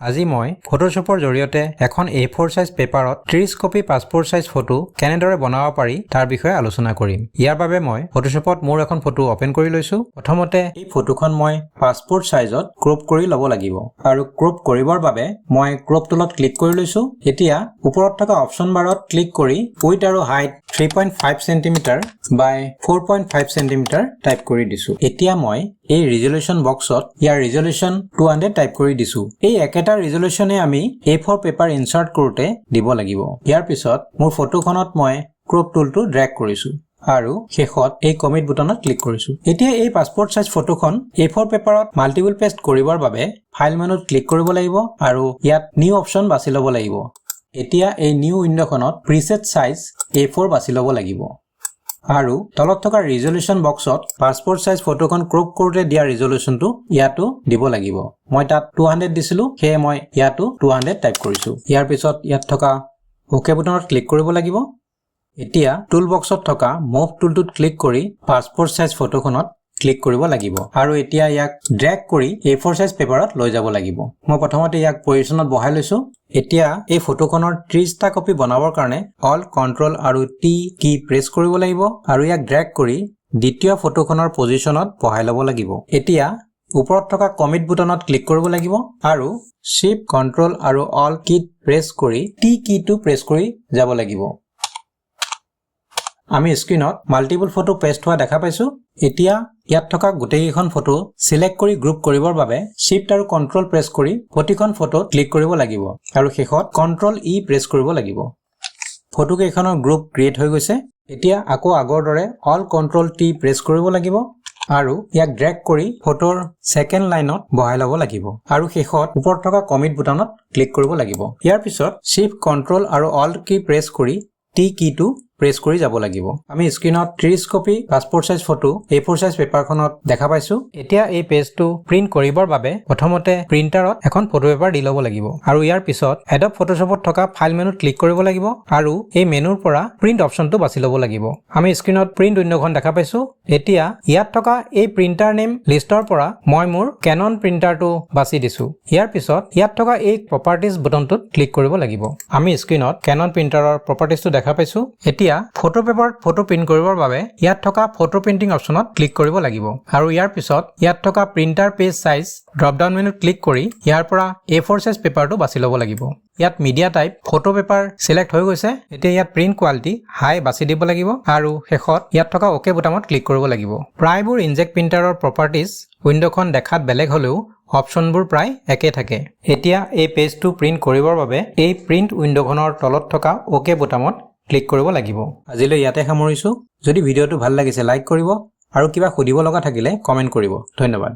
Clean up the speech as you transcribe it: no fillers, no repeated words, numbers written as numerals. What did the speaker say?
আজি মই ফটোশ্বপৰ জৰিয়তে এখন A4 সাইজ পেপাৰত 30 কপি পাছপোৰ্ট সাইজ ফটো কেনেদৰে বনাব পাৰি তাৰ বিষয়ে আলোচনা কৰিম। ইয়াৰ বাবে মই ফটোশ্বপত মোৰ এখন ফটো ওপেন কৰি লৈছো। প্ৰথমতে এই ফটোখন মই পাছপোৰ্ট সাইজত ক্ৰপ কৰি ল'ব লাগিব আৰু ক্ৰপ কৰিবৰ বাবে মই ক্ৰপ টুলত ক্লিক কৰি লৈছো। এতিয়া ওপৰত থকা অপচন বাৰত ক্লিক কৰি উইডথ আৰু height 3.5 cm by 4.5 cm type কৰি দিছো। এতিয়া মই এই ৰিজল্যুশন বক্সত ইয়াৰ ৰিজল্যুশন 200 টাইপ কৰি দিছো। এই একেটা ৰিজল্যুশনে আমি A4 পেপাৰ ইনচাৰ্ট কৰোতে দিব লাগিব। ইয়াৰ পিছত মোৰ ফটোখনত মই ক্ৰপ টুলটো ড্ৰেগ কৰিছো আৰু শেষত এই কমিট বুটানত ক্লিক কৰিছো। এতিয়া এই পাছপোৰ্ট সাইজ ফটোখন A4 পেপাৰত মাল্টিপল পেষ্ট কৰিবৰ বাবে ফাইল মেনুত ক্লিক কৰিব লাগিব আৰু ইয়াত নিউ অপচন বাছি ল'ব লাগিব। এতিয়া এই নিউ উইন্ডোখনত প্ৰিসেট সাইজ A4 বাছি ল'ব লাগিব আৰু তলত থকা ৰিজল্যুশন বক্সত পাছপোৰ্ট সাইজ ফটোখন ক্ৰপ কৰোতে দিয়া ৰিজল্যুশনটো ইয়াতো দিব লাগিব। মই তাত 200 দিছিলো, সেয়ে মই ইয়াতো 200 টাইপ কৰিছো। ইয়াৰ পিছত ইয়াত থকা ওকে বুটানত ক্লিক কৰিব লাগিব। এতিয়া টুল বক্সত থকা মুভ টুলটোত ক্লিক কৰি পাছপোৰ্ট সাইজ ফটোখনত ক্লিক কৰিব লাগিব আৰু এতিয়া ইয়াক ড্ৰেগ কৰি A4 সাইজ পেপাৰত লৈ যাব লাগিব। মই প্ৰথমতে ইয়াক পজিশনত বহাই লৈছো। এতিয়া এই ফটোখনৰ 30টা কপি বনাবৰ কাৰণে Alt Ctrl আৰু T কি প্ৰেছ কৰিব লাগিব আৰু ইয়াক ড্ৰেগ কৰি দ্বিতীয় ফটোখনৰ পজিশনত বহাই ল'ব লাগিব। এতিয়া ওপৰত থকা কমিট বুটানত ক্লিক কৰিব লাগিব আৰু Shift Ctrl আৰু Alt কি প্ৰেছ কৰি T কিটো প্ৰেছ কৰি যাব লাগিব। আমি স্ক্ৰিনত মাল্টিপল ফটো পেষ্ট হোৱা দেখা পাইছো। এতিয়া ইয়াত থকা গোটেইখন ফটো সিলেক্ট কৰি গ্ৰুপ কৰিবৰ বাবে Shift আৰু Ctrl প্ৰেছ কৰি প্ৰতিখন ফটো ক্লিক কৰিব লাগিব আৰু শেষত Ctrl E প্ৰেছ কৰিব লাগিব। ফটো কেইখনৰ গ্ৰুপ ক্ৰিয়েট হৈ গৈছে। এতিয়া আকৌ আগৰ দৰে Alt Ctrl T প্ৰেছ কৰিব লাগিব আৰু ইয়াক ড্ৰেগ কৰি ফটোৰ সেকেন্ড লাইনত বহাই ল'ব লাগিব আৰু শেষত ওপৰত থকা কমিট বুটানত ক্লিক কৰিব লাগিব। ইয়াৰ পিছত Shift Ctrl আৰু Alt কি প্ৰেছ কৰি T কিটো প্ৰেছ কৰি যাব লাগিব। আমি স্ক্ৰিনত 30 copy passport size photo A4 size পেপাৰখনত দেখা পাইছো। এতিয়া এই পেজটো প্ৰিন্ট কৰিবৰ বাবে প্ৰথমতে প্ৰিন্টাৰত এখন ফটো পেপাৰ দি ল'ব লাগিব আৰু ইয়াৰ পিছত Adobe Photoshopত থকা ফাইল মেনুত ক্লিক কৰিব লাগিব আৰু এই মেনুৰ পৰা প্ৰিন্ট অপচনটো বাছি ল'ব লাগিব। আমি স্ক্ৰিনত প্ৰিন্ট উইন্ডোখন দেখা পাইছো। এতিয়া ইয়াত থকা এই প্ৰিন্টাৰ নেম লিষ্টৰ পৰা মই মোৰ Canon প্ৰিন্টাৰটো বাছি দিছো। ইয়াৰ পিছত ইয়াত থকা এই প্ৰপাৰ্টিজ বুটামটোত ক্লিক কৰিব লাগিব। আমি স্ক্ৰিনত Canon প্ৰিন্টাৰৰ প্ৰপাৰ্টিজটো দেখা পাইছো। এতিয়া ফটো পেপাৰত ফটো প্ৰিন্ট কৰিবৰ বাবে ইয়াত থকা ফটো প্ৰিন্টিং অপচনত ক্লিক কৰিব লাগিব আৰু ইয়াৰ পিছত ইয়াত থকা printer page size drop down মেনুত ক্লিক কৰি ইয়াৰ পৰা A4 সাইজ পেপাৰটো বাছি ল'ব লাগিব। ইয়াত media type photo paper select হৈ গৈছে। এতিয়া ইয়াত প্ৰিন্ট কোৱালিটি হাই বাছি দিব লাগিব আৰু শেষত ইয়াত থকা ওকে বুটামত ক্লিক কৰিব লাগিব। প্ৰায়বোৰ ইনজেক্ট প্ৰিন্টাৰৰ প্ৰপাৰ্টিজ উইন্ডোখন দেখাত বেলেগ হ'লেও অপচনবোৰ প্ৰায় একে থাকে। এতিয়া এই পেজটো প্ৰিন্ট কৰিবৰ বাবে এই প্ৰিন্ট উইন্ডোখনৰ তলত থকা ওকে বুটামত ক্লিক কৰিব লাগিব। আজিলৈ ইয়াতে সামৰিছো। যদি ভিডিঅ'টো ভাল লাগিছে লাইক কৰিব আৰু কিবা সুধিব লগা থাকিলে কমেন্ট কৰিব। ধন্যবাদ।